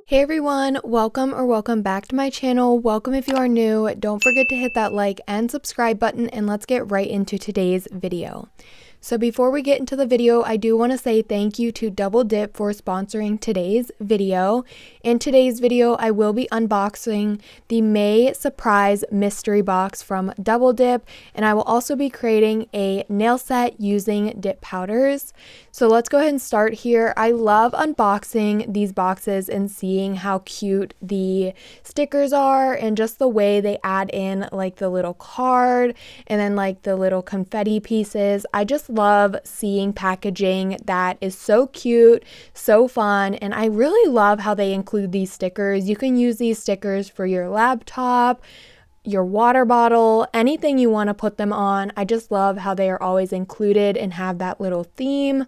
Hey everyone, welcome back to my channel. Welcome if you are new. Don't forget to hit that like and subscribe button, and let's get right into today's video. So before we get into the video, I do want to say thank you to Double Dip for sponsoring today's video. In today's video, I will be unboxing the May surprise mystery box from Double Dip, and I will also be creating a nail set using dip powders. So let's go ahead and start here. I love unboxing these boxes and seeing how cute the stickers are and just the way they add in like the little card and then like the little confetti pieces. I just love seeing packaging that is so cute, so fun, and I really love how they include these stickers. You can use these stickers for your laptop, your water bottle, anything you want to put them on. I just love how they are always included and have that little theme.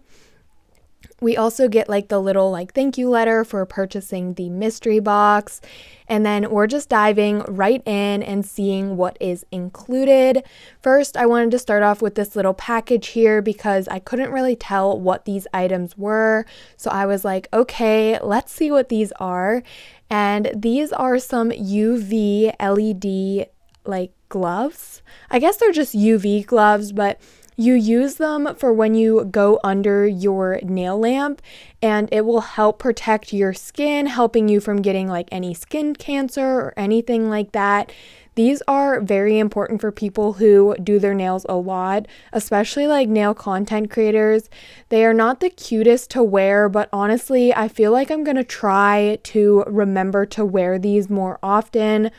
We also get like the little like thank you letter for purchasing the mystery box. And then we're just diving right in and seeing what is included. First, I wanted to start off with this little package here because I couldn't really tell what these items were. So I was like, okay, let's see what these are. And these are some UV LED like gloves. I guess they're just UV gloves, but you use them for when you go under your nail lamp, and it will help protect your skin, helping you from getting like any skin cancer or anything like that. These are very important for people who do their nails a lot, especially like nail content creators. They are not the cutest to wear, but honestly, I feel like I'm gonna try to remember to wear these more often.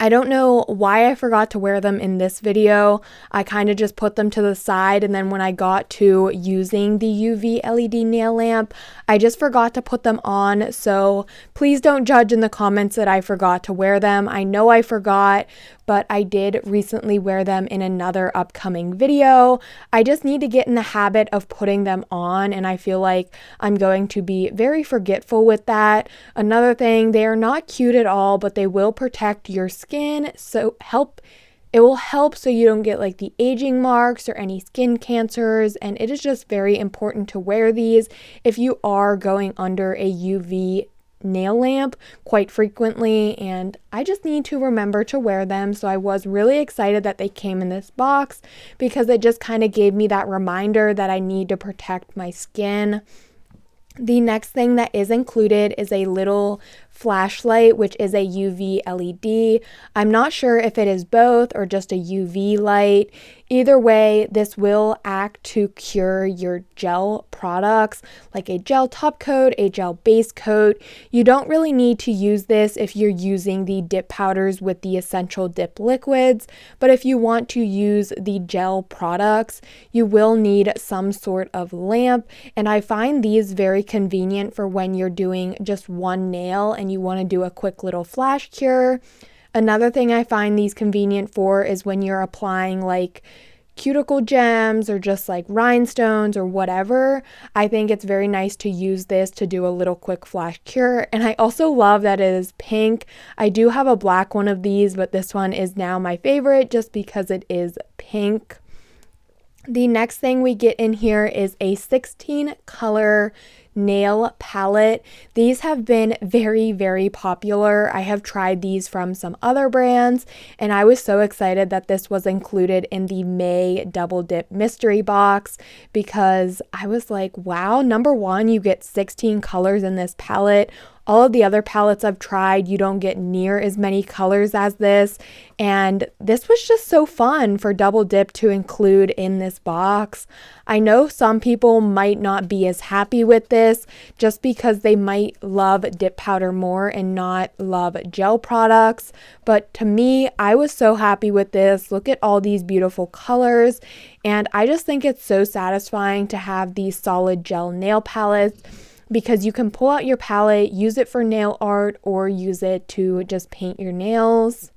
I don't know why I forgot to wear them in this video. I kind of just put them to the side, and then when I got to using the UV LED nail lamp, I just forgot to put them on. So please don't judge in the comments that I forgot to wear them. I know I forgot, but I did recently wear them in another upcoming video. I just need to get in the habit of putting them on, and I feel like I'm going to be very forgetful with that. Another thing, they are not cute at all, but they will protect your skin, so it will help so you don't get like the aging marks or any skin cancers, and it is just very important to wear these if you are going under a UV nail lamp quite frequently, and I just need to remember to wear them. So I was really excited that they came in this box because it just kind of gave me that reminder that I need to protect my skin. The next thing that is included is a little flashlight, which is a UV LED. I'm not sure if it is both or just a UV light. Either way, this will act to cure your gel products, like a gel top coat, a gel base coat. You don't really need to use this if you're using the dip powders with the essential dip liquids, but if you want to use the gel products, you will need some sort of lamp, and I find these very convenient for when you're doing just one nail and you want to do a quick little flash cure. Another thing I find these convenient for is when you're applying like cuticle gems or just like rhinestones or whatever. I think it's very nice to use this to do a little quick flash cure. And I also love that it is pink. I do have a black one of these, but this one is now my favorite just because it is pink. The next thing we get in here is a 16 color nail palette. These have been very, very popular. I have tried these from some other brands, and I was so excited that this was included in the May Double Dip mystery box because I was like, wow, number one, you get 16 colors in this palette. All of the other palettes I've tried, you don't get near as many colors as this. And this was just so fun for Double Dip to include in this box. I know some people might not be as happy with this just because they might love dip powder more and not love gel products. But to me, I was so happy with this. Look at all these beautiful colors. And I just think it's so satisfying to have these solid gel nail palettes, because you can pull out your palette, use it for nail art, or use it to just paint your nails.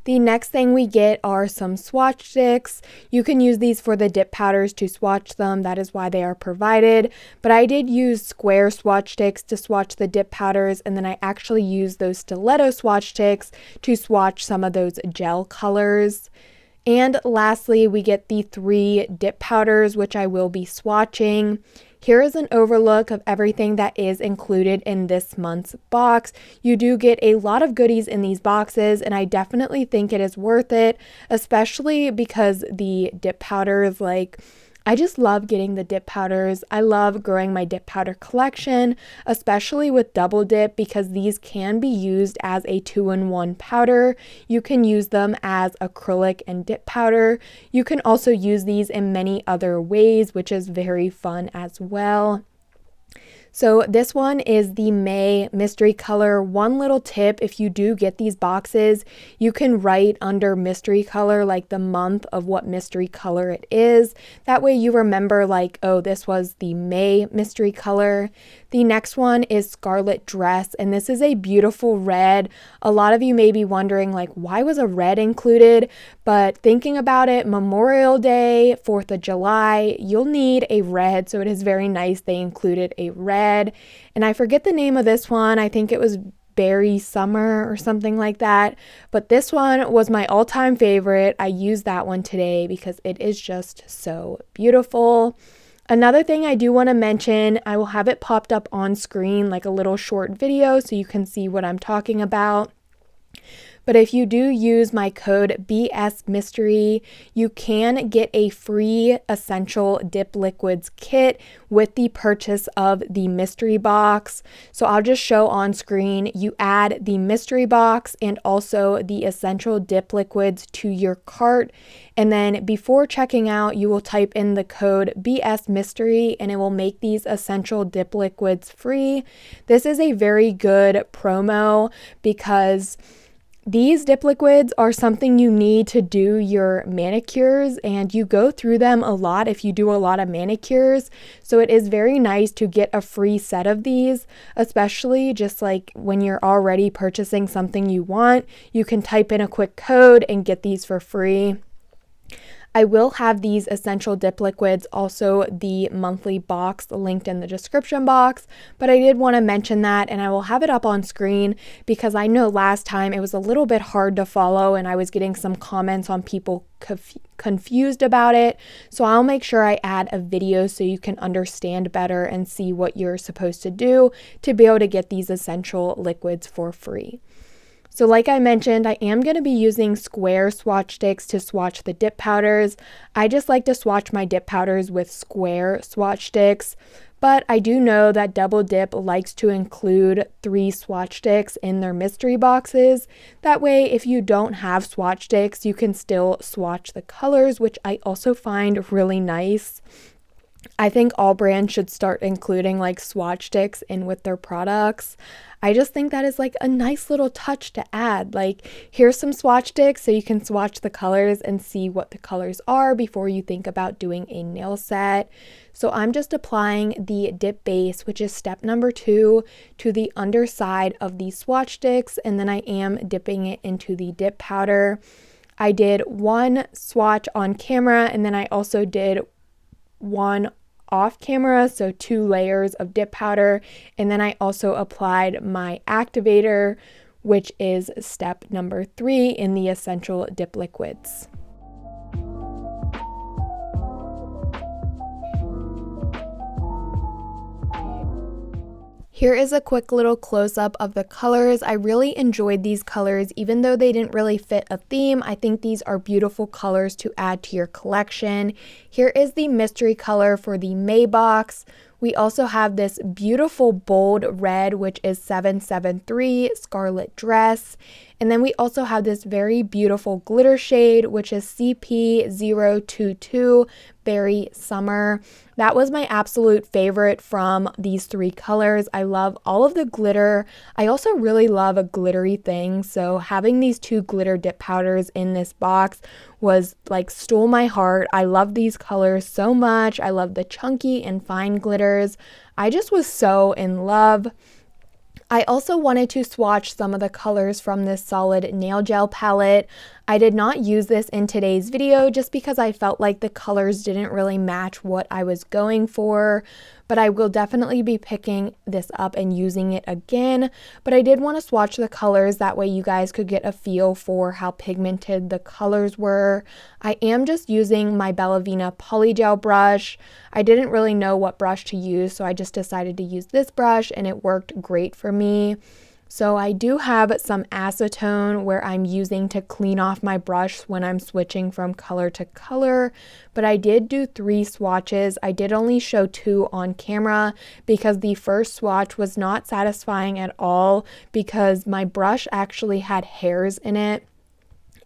The next thing we get are some swatch sticks. You can use these for the dip powders to swatch them. That is why they are provided. But I did use square swatch sticks to swatch the dip powders, and then I actually used those stiletto swatch sticks to swatch some of those gel colors. And lastly, we get the 3 dip powders, which I will be swatching. Here is an overlook of everything that is included in this month's box. You do get a lot of goodies in these boxes, and I definitely think it is worth it, especially because the dip powders, I just love getting the dip powders. I love growing my dip powder collection, especially with double dip, because these can be used as a 2-in-1 powder. You can use them as acrylic and dip powder. You can also use these in many other ways, which is very fun as well. So this one is the May mystery color. One little tip, if you do get these boxes, you can write under mystery color like the month of what mystery color it is. That way you remember oh, this was the May mystery color. The next one is Scarlet Dress, and this is a beautiful red. A lot of you may be wondering why was a red included? But thinking about it, Memorial Day, 4th of July, you'll need a red, so it is very nice they included a red. And I forget the name of this one. I think it was Berry Summer or something like that. But this one was my all-time favorite. I used that one today because it is just so beautiful. Another thing I do want to mention, I will have it popped up on screen like a little short video so you can see what I'm talking about. But if you do use my code BSMYSTERY, you can get a free Essential Dip Liquids kit with the purchase of the mystery box. So I'll just show on screen. You add the mystery box and also the Essential Dip Liquids to your cart. And then before checking out, you will type in the code BSMYSTERY and it will make these Essential Dip Liquids free. This is a very good promo because these dip liquids are something you need to do your manicures, and you go through them a lot if you do a lot of manicures. So it is very nice to get a free set of these, especially just when you're already purchasing something you want. You can type in a quick code and get these for free. I will have these Essential Dip Liquids, also the monthly box, linked in the description box, but I did want to mention that, and I will have it up on screen because I know last time it was a little bit hard to follow and I was getting some comments on people confused about it. So I'll make sure I add a video so you can understand better and see what you're supposed to do to be able to get these essential liquids for free. So like I mentioned, I am going to be using square swatch sticks to swatch the dip powders. I just like to swatch my dip powders with square swatch sticks, but I do know that Double Dip likes to include 3 swatch sticks in their mystery boxes. That way, if you don't have swatch sticks, you can still swatch the colors, which I also find really nice. I think all brands should start including swatch sticks in with their products. I just think that is a nice little touch to add. Here's some swatch sticks so you can swatch the colors and see what the colors are before you think about doing a nail set. So I'm just applying the dip base, which is step number 2, to the underside of the swatch sticks, and then I am dipping it into the dip powder. I did 1 swatch on camera, and then I also did 1 off camera, so 2 layers of dip powder, and then I also applied my activator, which is step number 3 in the Essential Dip Liquids. Here is a quick little close-up of the colors. I really enjoyed these colors, even though they didn't really fit a theme. I think these are beautiful colors to add to your collection. Here is the mystery color for the May box. We also have this beautiful bold red, which is 773 Scarlet Dress. And then we also have this very beautiful glitter shade, which is CP022 Berry Summer. That was my absolute favorite from these 3 colors. I love all of the glitter. I also really love a glittery thing. So having these 2 glitter dip powders in this box was stole my heart. I love these colors so much. I love the chunky and fine glitters. I just was so in love. I also wanted to swatch some of the colors from this solid nail gel palette. I did not use this in today's video just because I felt like the colors didn't really match what I was going for. but I will definitely be picking this up and using it again. But I did want to swatch the colors, that way you guys could get a feel for how pigmented the colors were. I am just using my Bellavina Polygel brush. I didn't really know what brush to use, so I just decided to use this brush and it worked great for me. So I do have some acetone where I'm using to clean off my brush when I'm switching from color to color, but I did do 3 swatches. I did only show 2 on camera because the first swatch was not satisfying at all because my brush actually had hairs in it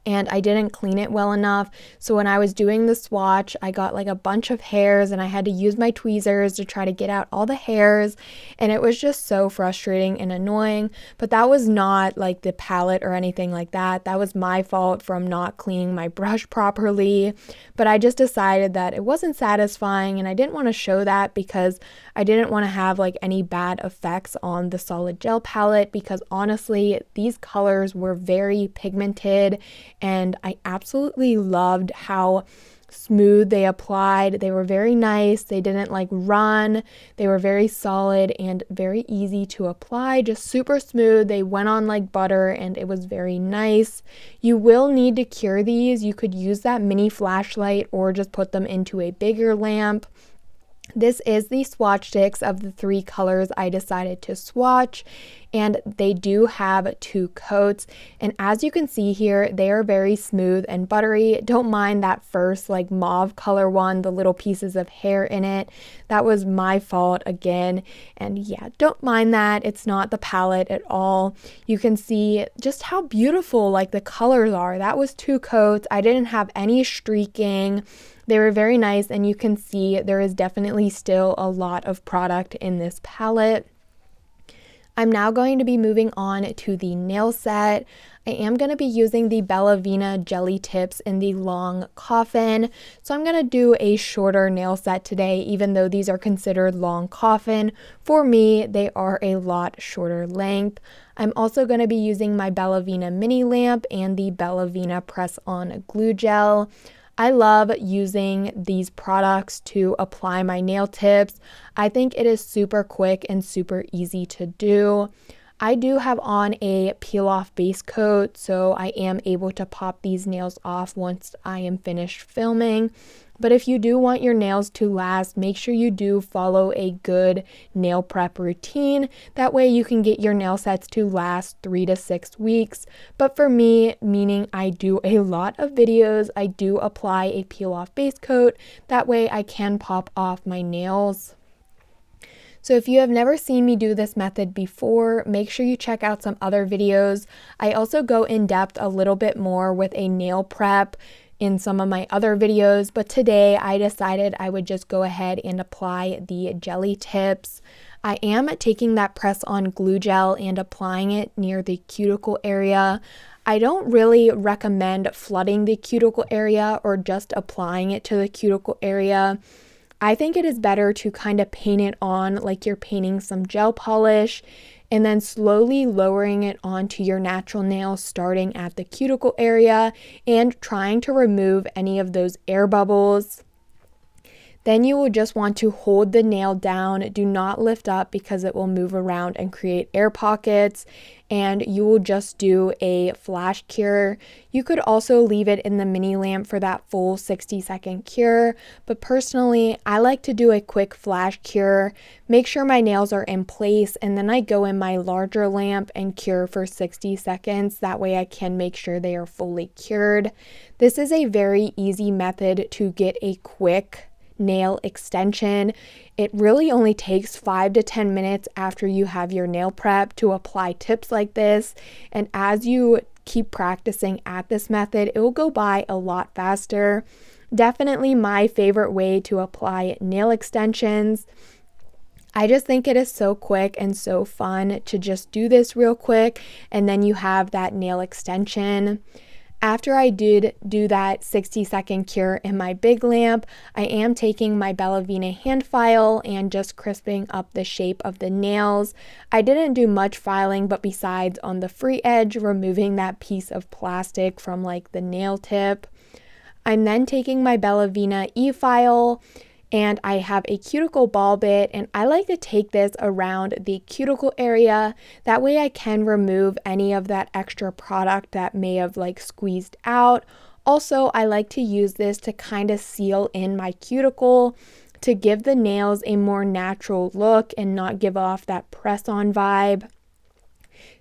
and I didn't clean it well enough. So when I was doing the swatch, I got like a bunch of hairs and I had to use my tweezers to try to get out all the hairs, and it was just so frustrating and annoying. But that was not like the palette or anything like that. That was my fault from not cleaning my brush properly. But I just decided that it wasn't satisfying and I didn't want to show that because I didn't want to have like any bad effects on the solid gel palette, because honestly, these colors were very pigmented and I absolutely loved how smooth they applied. They were very nice. They didn't like run. They were very solid and very easy to apply, just super smooth. They went on like butter and it was very nice. You will need to cure these. You could use that mini flashlight or just put them into a bigger lamp. This is the swatch sticks of the 3 colors I decided to swatch, and they do have 2 coats, and as you can see here, they are very smooth and buttery. Don't mind that first like mauve color one, the little pieces of hair in it. That was my fault again, and yeah, don't mind that. It's not the palette at all. You can see just how beautiful like the colors are. That was 2 coats. I didn't have any streaking. They were very nice, and you can see there is definitely still a lot of product in this palette. I'm now going to be moving on to the nail set. I am going to be using the Bellavina Jelly Tips in the long coffin. So I'm going to do a shorter nail set today, even though these are considered long coffin. For me, they are a lot shorter length. I'm also going to be using my Bellavina mini lamp and the Bellavina press-on glue gel. I love using these products to apply my nail tips. I think it is super quick and super easy to do. I do have on a peel off base coat, so I am able to pop these nails off once I am finished filming. But if you do want your nails to last, make sure you do follow a good nail prep routine. That way you can get your nail sets to last 3 to 6 weeks. But for me, meaning I do a lot of videos, I do apply a peel off base coat. That way I can pop off my nails. So if you have never seen me do this method before, make sure you check out some other videos. I also go in depth a little bit more with a nail prep in some of my other videos, but today I decided I would just go ahead and apply the jelly tips. I am taking that press-on glue gel and applying it near the cuticle area. I don't really recommend flooding the cuticle area or just applying it to the cuticle area. I think it is better to kind of paint it on like you're painting some gel polish, and then slowly lowering it onto your natural nail, starting at the cuticle area and trying to remove any of those air bubbles. Then you will just want to hold the nail down. Do not lift up because it will move around and create air pockets, and you will just do a flash cure. You could also leave it in the mini lamp for that full 60-second cure, but personally I like to do a quick flash cure, make sure my nails are in place, and then I go in my larger lamp and cure for 60 seconds. That way I can make sure they are fully cured. This is a very easy method to get a quick nail extension. It really only takes 5 to 10 minutes after you have your nail prep to apply tips like this, and as you keep practicing at this method, it will go by a lot faster. Definitely my favorite way to apply nail extensions. I just think it is so quick and so fun to just do this real quick, and then you have that nail extension. After I did do that 60-second cure in my big lamp, I am taking my Bellavina hand file and just crisping up the shape of the nails. I didn't do much filing, but besides on the free edge, removing that piece of plastic from like the nail tip. I'm then taking my Bellavina e-file and I have a cuticle ball bit, and I like to take this around the cuticle area. That way I can remove any of that extra product that may have like squeezed out. Also, I like to use this to kind of seal in my cuticle to give the nails a more natural look and not give off that press-on vibe.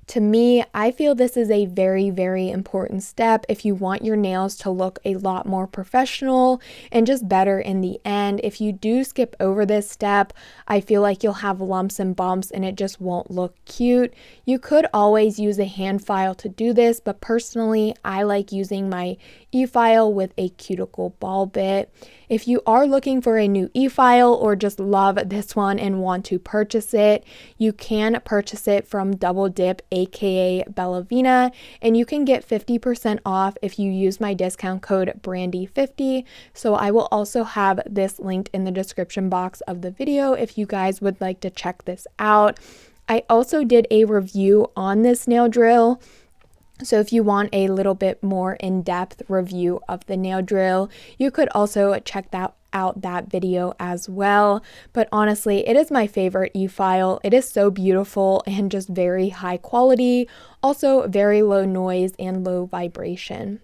To me, I feel this is a very, very important step if you want your nails to look a lot more professional and just better in the end. If you do skip over this step, I feel like you'll have lumps and bumps and it just won't look cute. You could always use a hand file to do this, but personally, I like using my e-file with a cuticle ball bit. If you are looking for a new e-file or just love this one and want to purchase it, you can purchase it from Double Dip, aka Bellavina, and you can get 50% off if you use my discount code Brandy50. So I will also have this linked in the description box of the video if you guys would like to check this out. I also did a review on this nail drill. So if you want a little bit more in-depth review of the nail drill, you could also check out that video as well. But honestly, it is my favorite e-file. It is so beautiful and just very high quality, also very low noise and low vibration.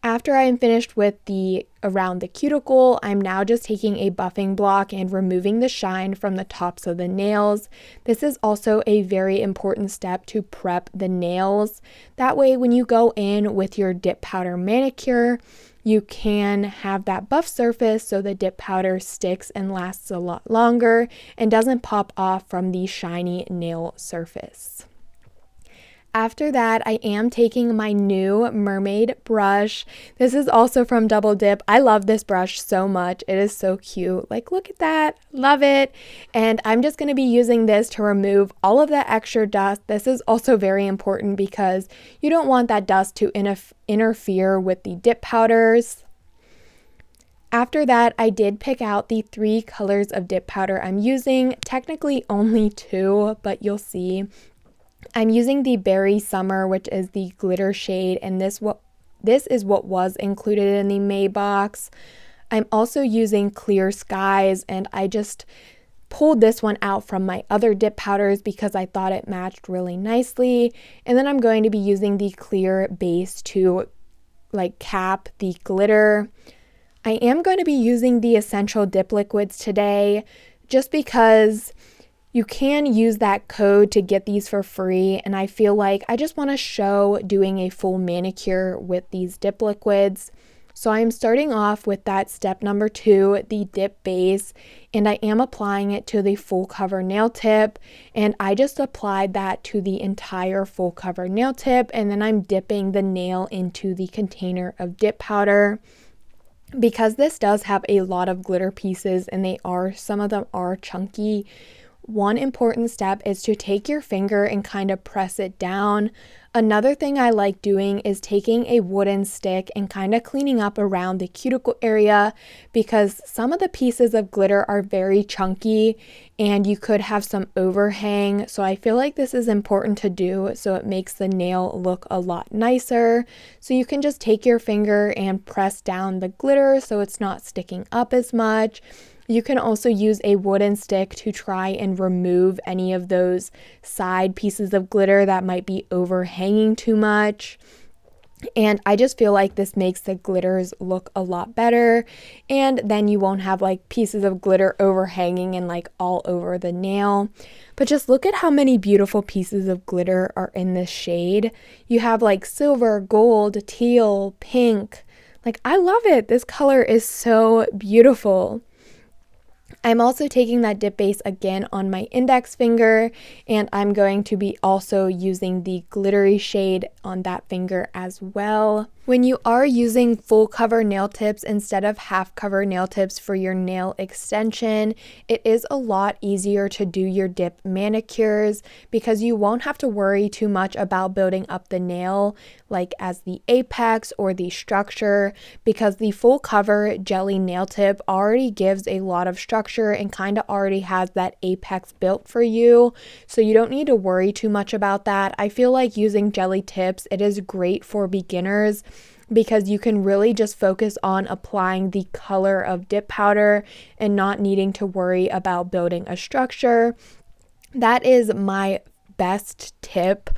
After I am finished with the around the cuticle, I'm now just taking a buffing block and removing the shine from the tops of the nails. This is also a very important step to prep the nails. That way, when you go in with your dip powder manicure, you can have that buff surface so the dip powder sticks and lasts a lot longer and doesn't pop off from the shiny nail surface. After that, I am taking my new mermaid brush. This is also from Double Dip. I love this brush so much. It is so cute. Like, look at that. Love it. And I'm just going to be using this to remove all of that extra dust. This is also very important because you don't want that dust to interfere with the dip powders. After that, I did pick out the 3 colors of dip powder I'm using. Technically only 2, but you'll see. I'm using the Berry Summer, which is the glitter shade, and this is what was included in the May box. I'm also using Clear Skies, and I just pulled this one out from my other dip powders because I thought it matched really nicely. And then I'm going to be using the clear base to like cap the glitter. I am going to be using the Essential Dip Liquids today just because you can use that code to get these for free, and I feel like I just want to show doing a full manicure with these dip liquids. So I'm starting off with that step number 2, the dip base, and I am applying it to the full cover nail tip, and I just applied that to the entire full cover nail tip, and then I'm dipping the nail into the container of dip powder. Because this does have a lot of glitter pieces and some of them are chunky, one important step is to take your finger and kind of press it down. Another thing I like doing is taking a wooden stick and kind of cleaning up around the cuticle area because some of the pieces of glitter are very chunky and you could have some overhang. So I feel like this is important to do so it makes the nail look a lot nicer. So you can just take your finger and press down the glitter so it's not sticking up as much. You can also use a wooden stick to try and remove any of those side pieces of glitter that might be overhanging too much. And I just feel like this makes the glitters look a lot better. And then you won't have like pieces of glitter overhanging and like all over the nail. But just look at how many beautiful pieces of glitter are in this shade. You have like silver, gold, teal, pink. Like, I love it. This color is so beautiful. I'm also taking that dip base again on my index finger, and I'm going to be also using the glittery shade on that finger as well. When you are using full cover nail tips instead of half cover nail tips for your nail extension, it is a lot easier to do your dip manicures because you won't have to worry too much about building up the nail like as the apex or the structure, because the full cover jelly nail tip already gives a lot of structure and kind of already has that apex built for you, so you don't need to worry too much about that. I feel like using jelly tips, it is great for beginners. because you can really just focus on applying the color of dip powder and not needing to worry about building a structure. That is my best tip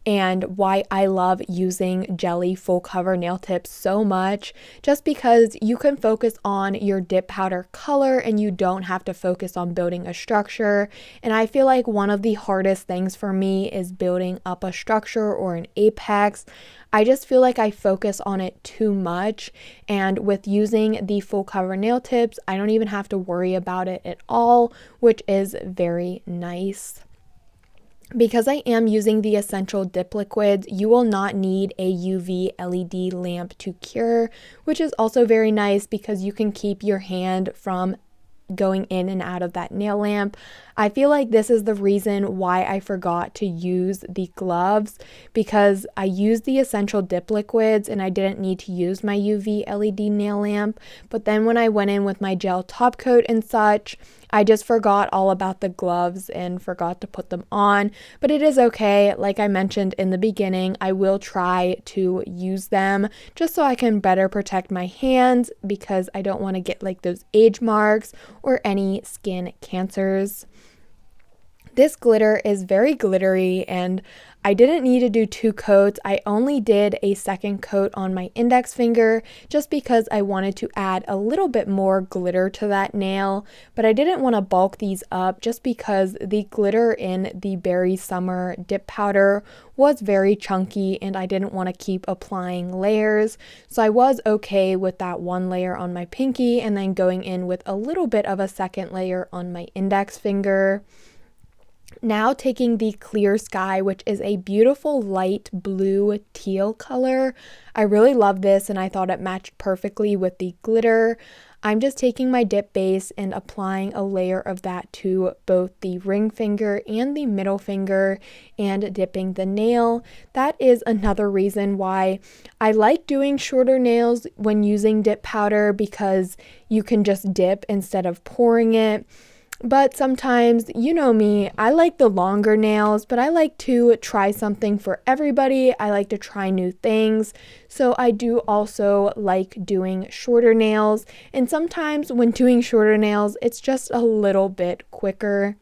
and why I love using jelly full cover nail tips so much, just because you can focus on your dip powder color and you don't have to focus on building a structure. And I feel like one of the hardest things for me is building up a structure or an apex. I just feel like I focus on it too much, and with using the full cover nail tips, I don't even have to worry about it at all, which is very nice. Because I am using the essential dip liquids, you will not need a UV LED lamp to cure, which is also very nice because you can keep your hand from going in and out of that nail lamp. I feel like this is the reason why I forgot to use the gloves, because I used the essential dip liquids and I didn't need to use my UV LED nail lamp. But then when I went in with my gel top coat and such, I just forgot all about the gloves and forgot to put them on. But it is okay. Like I mentioned in the beginning, I will try to use them just so I can better protect my hands, because I don't want to get like those age marks or any skin cancers. This glitter is very glittery, and I didn't need to do 2 coats. I only did a second coat on my index finger just because I wanted to add a little bit more glitter to that nail, but I didn't want to bulk these up just because the glitter in the Berry Summer dip powder was very chunky and I didn't want to keep applying layers. So I was okay with that 1 layer on my pinky and then going in with a little bit of a second layer on my index finger. Now taking the Clear Sky, which is a beautiful light blue teal color. I really love this and I thought it matched perfectly with the glitter. I'm just taking my dip base and applying a layer of that to both the ring finger and the middle finger and dipping the nail. That is another reason why I like doing shorter nails when using dip powder, because you can just dip instead of pouring it. But sometimes, you know me, I like the longer nails, but I like to try something for everybody. I like to try new things. So I do also like doing shorter nails. And sometimes when doing shorter nails, it's just a little bit quicker.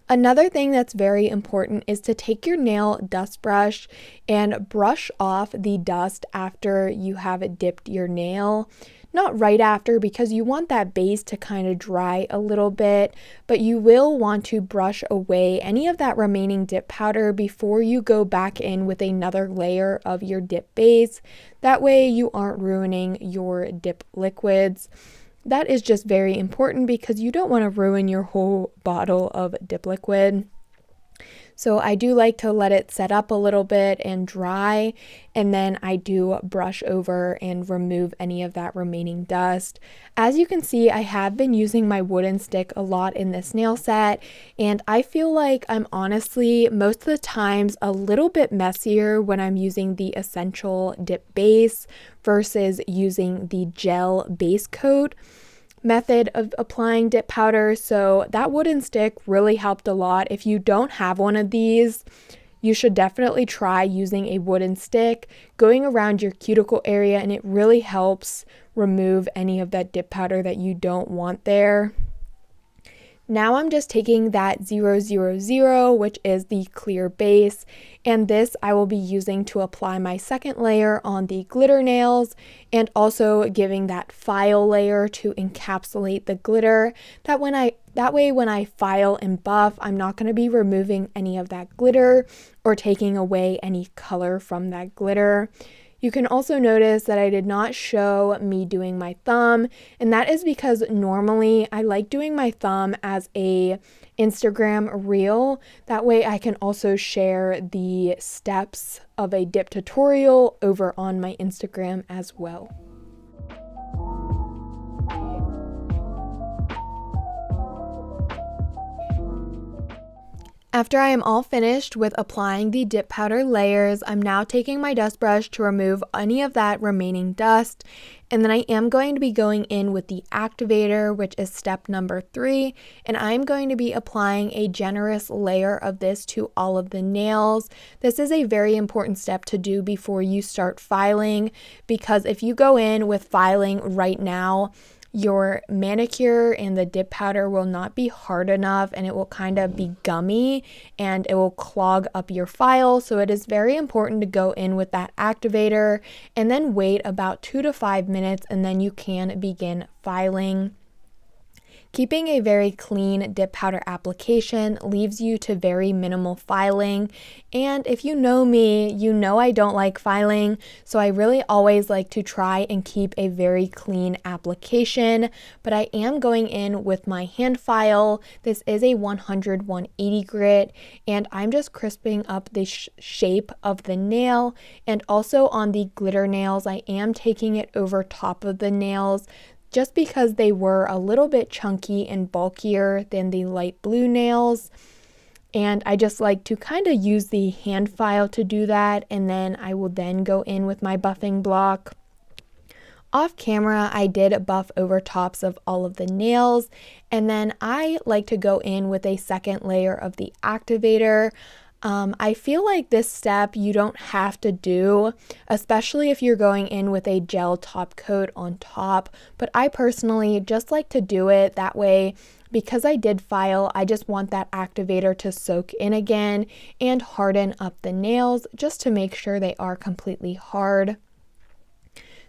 Another thing that's very important is to take your nail dust brush and brush off the dust after you have dipped your nail. Not right after, because you want that base to kind of dry a little bit, but you will want to brush away any of that remaining dip powder before you go back in with another layer of your dip base. That way you aren't ruining your dip liquids. That is just very important because you don't want to ruin your whole bottle of dip liquid. So I do like to let it set up a little bit and dry, and then I do brush over and remove any of that remaining dust. As you can see, I have been using my wooden stick a lot in this nail set, and I feel like I'm honestly most of the times a little bit messier when I'm using the essential dip base versus using the gel base coat method of applying dip powder. So that wooden stick really helped a lot. If you don't have one of these, you should definitely try using a wooden stick going around your cuticle area, and it really helps remove any of that dip powder that you don't want there. Now I'm just taking that 000, which is the clear base, and this I will be using to apply my second layer on the glitter nails, and also giving that file layer to encapsulate the glitter. That way when I file and buff, I'm not going to be removing any of that glitter or taking away any color from that glitter. You can also notice that I did not show me doing my thumb, and that is because normally I like doing my thumb as a Instagram reel. That way I can also share the steps of a dip tutorial over on my Instagram as well. After I am all finished with applying the dip powder layers, I'm now taking my dust brush to remove any of that remaining dust. And then I am going to be going in with the activator, which is step number 3. And I'm going to be applying a generous layer of this to all of the nails. This is a very important step to do before you start filing, because if you go in with filing right now, your manicure and the dip powder will not be hard enough, and it will kind of be gummy and it will clog up your file. So it is very important to go in with that activator and then wait about 2 to 5 minutes, and then you can begin filing. Keeping a very clean dip powder application leaves you to very minimal filing, and if you know me, you know I don't like filing, so I really always like to try and keep a very clean application. But I am going in with my hand file. This is a 100/180 grit, and I'm just crisping up the shape of the nail. And also on the glitter nails, I am taking it over top of the nails, just because they were a little bit chunky and bulkier than the light blue nails. And I just like to kind of use the hand file to do that, and then I will then go in with my buffing block. Off camera, I did buff over tops of all of the nails, and then I like to go in with a second layer of the activator. I feel like this step you don't have to do, especially if you're going in with a gel top coat on top, but I personally just like to do it that way. Because I did file, I just want that activator to soak in again and harden up the nails just to make sure they are completely hard.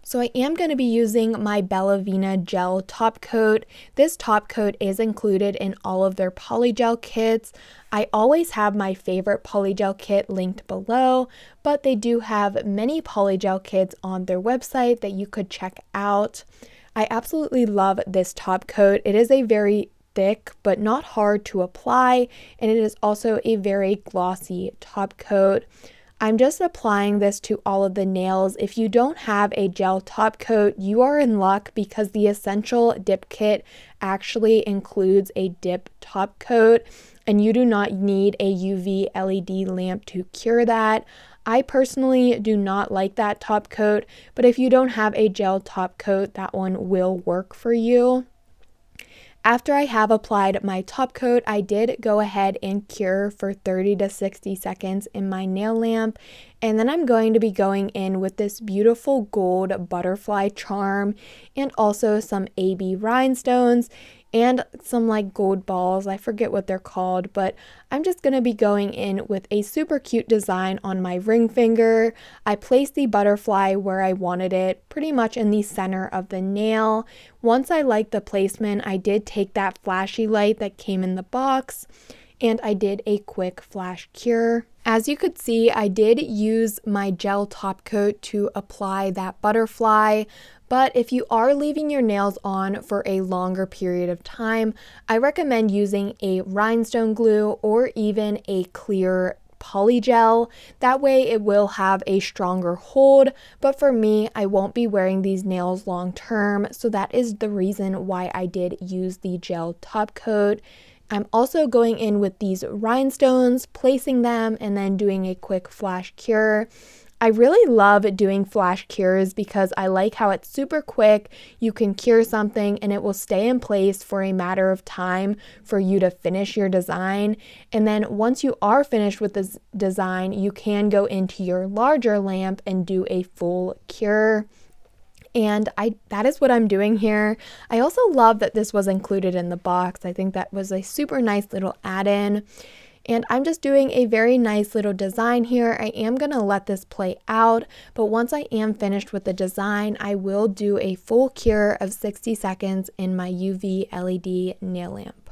So I am going to be using my Bella Vita gel top coat. This top coat is included in all of their polygel kits. I always have my favorite polygel kit linked below, but they do have many polygel kits on their website that you could check out. I absolutely love this top coat. It is a very thick but not hard to apply, and it is also a very glossy top coat. I'm just applying this to all of the nails. If you don't have a gel top coat, you are in luck, because the Essential Dip Kit actually includes a dip top coat, and you do not need a UV LED lamp to cure that. I personally do not like that top coat, but if you don't have a gel top coat, that one will work for you. After I have applied my top coat, I did go ahead and cure for 30 to 60 seconds in my nail lamp, and then I'm going to be going in with this beautiful gold butterfly charm and also some AB rhinestones and some like gold balls. I forget what they're called, but I'm just going to be going in with a super cute design on my ring finger. I placed the butterfly where I wanted it, pretty much in the center of the nail. Once I liked the placement, I did take that flashy light that came in the box and I did a quick flash cure. As you could see, I did use my gel top coat to apply that butterfly, but if you are leaving your nails on for a longer period of time, I recommend using a rhinestone glue or even a clear polygel. That way it will have a stronger hold, but for me, I won't be wearing these nails long term, so that is the reason why I did use the gel top coat. I'm also going in with these rhinestones, placing them, and then doing a quick flash cure. I really love doing flash cures because I like how it's super quick. You can cure something and it will stay in place for a matter of time for you to finish your design. And then once you are finished with this design, you can go into your larger lamp and do a full cure. And that is what I'm doing here. I also love that this was included in the box. I think that was a super nice little add-in. And I'm just doing a very nice little design here. I am going to let this play out, but once I am finished with the design, I will do a full cure of 60 seconds in my UV LED nail lamp.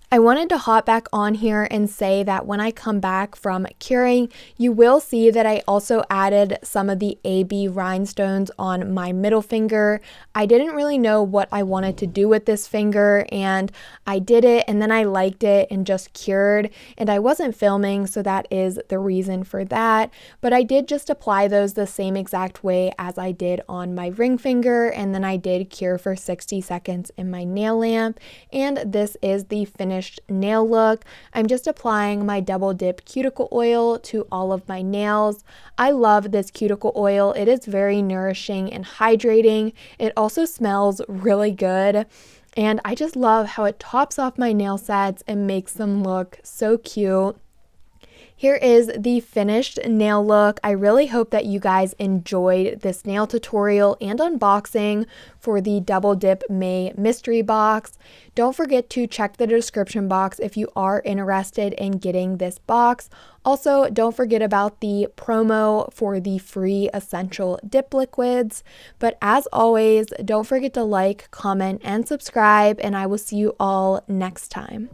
I wanted to hop back on here and say that when I come back from curing, you will see that I also added some of the AB rhinestones on my middle finger. I didn't really know what I wanted to do with this finger, and I did it, and then I liked it and just cured, and I wasn't filming, so that is the reason for that. But I did just apply those the same exact way as I did on my ring finger, and then I did cure for 60 seconds in my nail lamp, and this is the finished nail look. I'm just applying my double dip cuticle oil to all of my nails. I love this cuticle oil. It is very nourishing and hydrating. It also smells really good. And I just love how it tops off my nail sets and makes them look so cute. Here is the finished nail look. I really hope that you guys enjoyed this nail tutorial and unboxing for the Double Dip May mystery box. Don't forget to check the description box if you are interested in getting this box. Also, don't forget about the promo for the free essential dip liquids. But as always, don't forget to like, comment, and subscribe, and I will see you all next time.